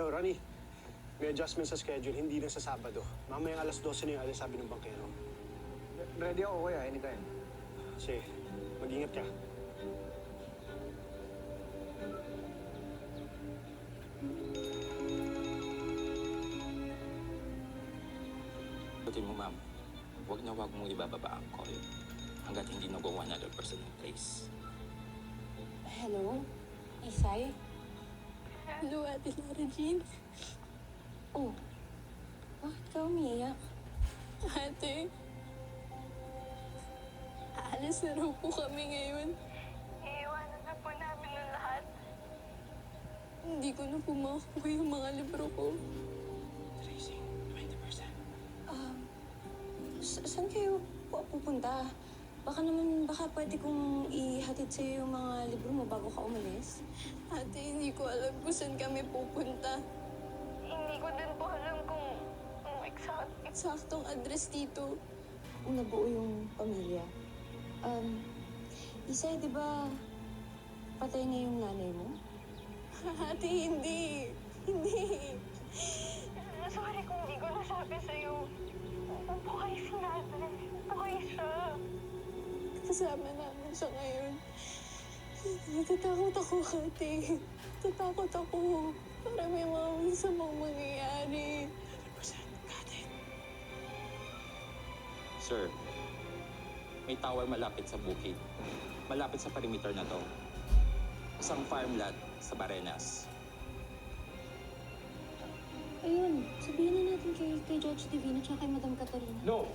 Hello, Ronnie. May adjustment sa schedule, hindi na sa Sabado. Mamayang alas 12 na yung alas sabi ng bangkero. Ready ako kuya, anytime. Sige, mag-ingat ka. Sagutin mo, ma'am. Huwag mo ibababa ang call hanggat hindi nag-100% ng place. Hello? Isay? Hello, Ate Lara Jean. Oh, bakit ka umiiyak? Ate, aalis na raw po kami ngayon. Iiwanan na po namin ang lahat. Hindi ko na po makukuha yung mga libro ko. Tracing, 20%. Saan kayo pupunta? Baka pwede kong ihatid sa'yo yung mga libro mo bago ka umalis. Ate, hindi ko alam kung saan kami pupunta. Hindi ko din po alam kung Eksaktong address dito. Kung nabuo yung pamilya. Isay, di ba patay na yung nanay mo? Ate, hindi. Hindi. Sorry kung hindi ko nasabi sa'yo. Buhay si nanay. Buhay siya. Kasama namin siya ngayon. Natatakot ako, ate. Natatakot ako. Para may mga masamang mangyayari. 100%. Got it. Sir, may tower malapit sa bukid. Malapit sa perimeter na to. Isang farm lot sa Barenas. Ayun, sabihin na natin kay Judge Divino at kay Madam Catalina. No!